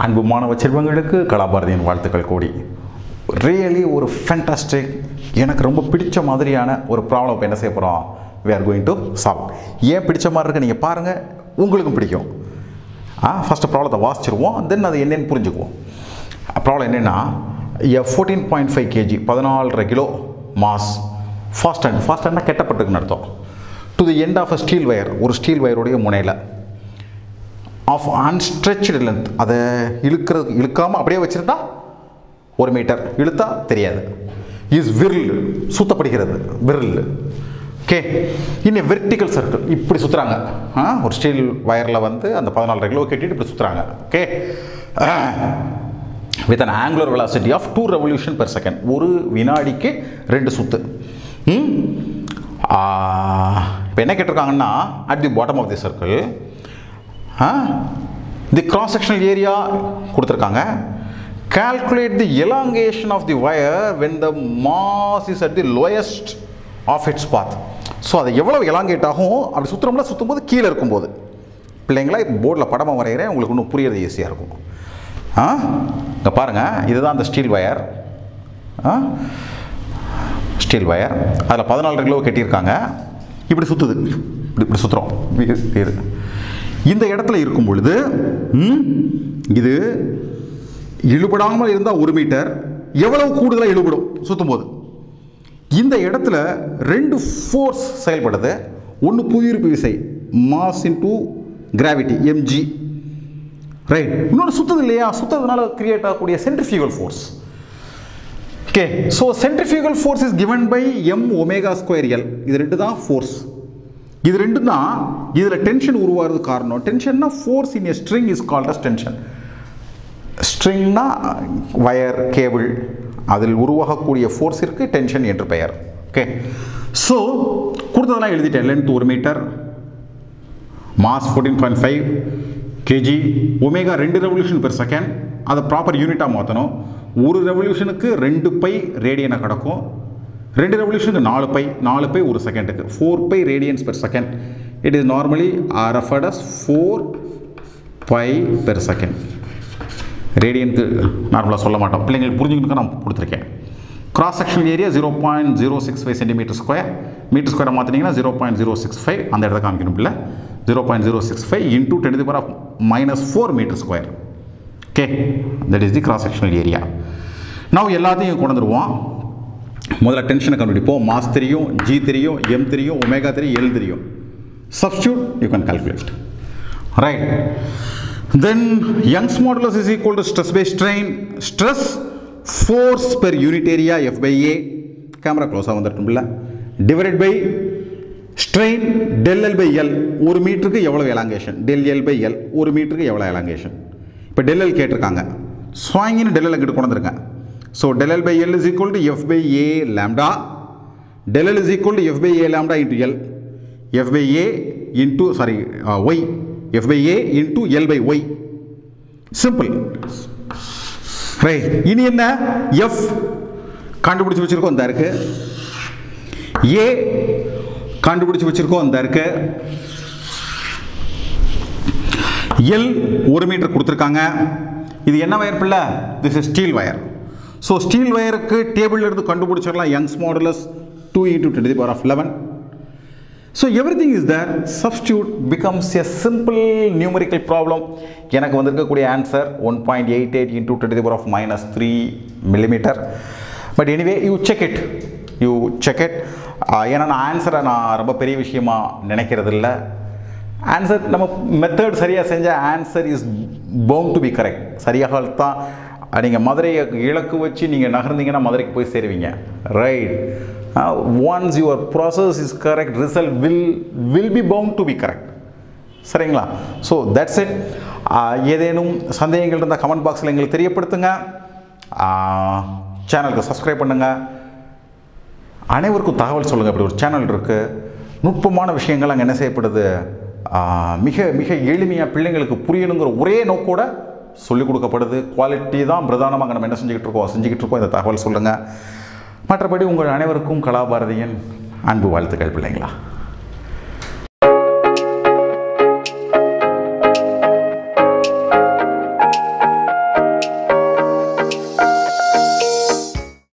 அன்பு மாணவ செல்வங்களுக்கு கலாபாரதியின் வாழ்த்துக்கள் கூடி. ரியலி ஒரு ஃபேண்டாஸ்டிக், எனக்கு ரொம்ப பிடிச்ச மாதிரியான ஒரு ப்ராப்ளம் இப்போ என்ன செய்ய போகிறோம், we are going to solve. ஏன் பிடிச்ச மாதிரி இருக்கு நீங்கள் பாருங்கள், உங்களுக்கும் பிடிக்கும். ஃபஸ்ட்டு ப்ராப்ளத்தை வாசிச்சிருவோம், தென் அது என்னென்னு புரிஞ்சுக்குவோம். ப்ராப்ளம் என்னென்னா, 14.5 kg 14.5 கிலோ மாஸ் ஃபாஸ்ட் கெட்டப்பட்டிருக்குன்னு அர்த்தம். To the end of a steel wire, ஒரு ஸ்டீல் வயருடைய முனையில் ஆஃப் அன்ஸ்ட்ரெச்டு லென்த், அதை இழுக்காமல் அப்படியே வச்சுருந்தா 1 மீட்டர், இழுத்தா தெரியாது. இஸ் விர்ல், சுத்தப்படுகிறது, விர்ல். ஓகே, இன்னும் வெர்டிக்கல் சர்க்கிள் இப்படி சுற்றுறாங்க. ஒரு ஸ்டீல் வயரில் வந்து அந்த 14.5 கிலோ கட்டிட்டு இப்படி சுற்றுறாங்க. Okay, with an angular velocity of 2 revolution per second, ஒரு வினாடிக்கு 2 சுத்து. இப்போ என்ன கேட்டிருக்காங்கன்னா, at the bottom of the circle the cross sectional area கொடுத்துருக்காங்க. calculate the elongation of the wire when the mass is at the lowest of its path. So அது எவ்வளோ elongate ஆகும் அப்படி சுற்றும்போது கீழே இருக்கும்போது. பிள்ளைங்களா போர்டில் படமாக வரைகிறேன், உங்களுக்கு இன்னும் புரியறது ஈஸியாக இருக்கும். இங்கே பாருங்கள், இதுதான் அந்த ஸ்டீல் வயர். ஸ்டீல் வயர் அதில் 14 கிலோ கட்டியிருக்காங்க. இப்படி சுற்றுது, இப்படி சுற்றுறோம். இந்த இடத்துல இருக்கும் பொழுது இது இழுபடாமல் இருந்தால் 1 மீட்டர், எவ்வளவு கூடுதலாக இழுபடும் சுற்றும் போது. இந்த இடத்துல 2 ஃபோர்ஸ் செயல்படுது. ஒன்று புவியீர்ப்பு விசை, mass into gravity, mg, right. இன்னொன்று சுற்றுது இல்லையா, சுற்றுறதுனால கிரியேட் ஆகக்கூடிய centrifugal force. Okay, so centrifugal force is given by m ω²L. இது 2 தான் ஃபோர்ஸ். இது 2 தான் இதில் டென்ஷன் உருவாகிறது காரணம். டென்ஷன்னா force in a string is called as tension. ஸ்ட்ரிங்னா வயர், கேபிள், அதில் உருவாகக்கூடிய ஃபோர்ஸிற்கு டென்ஷன் என்று பெயர். ஓகே, ஸோ கொடுத்ததெல்லாம் எழுதிட்டேன். Length 1 metre, mass 14.5 kg, omega 2 revolution per second. அதை ப்ராப்பர் யூனிட்டாக மாற்றணும். ஒரு ரெவல்யூஷனுக்கு 2 பை ரேடியனை கிடக்கும், 2 ரெவல்யூஷனுக்கு 4 பை ஒரு செகண்டுக்கு 4 pi radians per second. It is normally referred as 4 pi per second. ரேடியனுக்கு நார்மலாக சொல்ல மாட்டோம், பிள்ளைங்களுக்கு புரிஞ்சுக்கிட்டு நான் கொடுத்துருக்கேன். Cross sectional area 0.065 centimetre square. Metre ஸ்கொயரை மாற்றினீங்கன்னா 0.065, அந்த இடத்த காமிக்கணும் இல்லை. 0.065 into 10⁻⁻4 metre square. Okay, that is the cross sectional area. நான் எல்லாத்தையும் கொண்டு வந்துடுவோம். முதல்ல டென்ஷனை கண்டுபிடிப்போம். மாஸ் தெரியும், g தெரியும், m தெரியும், ஒமேகா தெரியும், l தெரியும். Substitute, you can calculate. Right. Then Young's modulus is equal to stress by strain. Stress force per unit area F by A. Camera close ஆகுதுல. Divided by strain del L by L. ஒரு மீட்டருக்கு எவ்வளவு elongation? Del L by L. ஒரு மீட்டருக்கு எவ்வளவு elongation? இப்போ del L கேட்டிருக்காங்க. ஸ்வாங்கின்னு del L கிட்ட கொண்டு வந்துருங்க. So del L by L is equal to F by A lambda. Del L is equal to F by A lambda into L. F by A into Y. F by A into L by Y. Simple. Right. இனி என்ன, F கண்டுபிடிச்சு வச்சிருக்கோம், இந்த இருக்கு. A கண்டுபிடிச்சு வச்சிருக்கோம், இந்த இருக்கு. L 1 மீட்டர் கொடுத்துருக்காங்க. இது என்ன வயர் பிள்ளை? This is steel wire. So steel வயருக்கு டேபிள் இருந்து கண்டுபிடிச்சிடலாம். Young's modulus 2 × 10⁻11. So everything is there. Substitute becomes a simple numerical problem. எனக்கு வந்திருக்கக்கூடிய answer 1.88 × 10⁻³ millimeter. But anyway, you check it. ஏன்னா நான் ஆன்சரை ரொம்ப பெரிய விஷயமா நினைக்கிறது இல்லை. ஆன்சர் நம்ம மெத்தட் சரியாக செஞ்சால் answer is bound to be correct. சரியாக தான் நீங்கள் மதுரையை இலக்கு வச்சு நீங்கள் நகர்ந்தீங்கன்னா மதுரைக்கு போய் சேருவீங்க. Right. Once your process is correct, result will be bound to be correct. சரிங்களா? So that's it. ஏதேனும் சந்தேகங்கள் இருந்தால் கமெண்ட் பாக்ஸில் எங்களுக்கு தெரியப்படுத்துங்க. சேனலுக்கு சப்ஸ்கிரைப் பண்ணுங்கள். அனைவருக்கும் தகவல் சொல்லுங்கள். இப்படி ஒரு சேனல் இருக்குது, நுட்பமான விஷயங்கள் அங்கே என்ன செய்யப்படுது, மிக மிக எளிமையாக பிள்ளைங்களுக்கு புரியணுங்கிற ஒரே நோக்கோட சொல்லிக் கொடுக்கப்படுது. குவாலிட்டி தான் பிரதானமாக நம்ம என்ன செஞ்சுக்கிட்டு இருக்கோம். இந்த தகவல் சொல்லுங்கள். மற்றபடி உங்கள் அனைவருக்கும் கலாபாரதியின் அன்பு வாழ்த்துக்கள் பிள்ளைங்களா.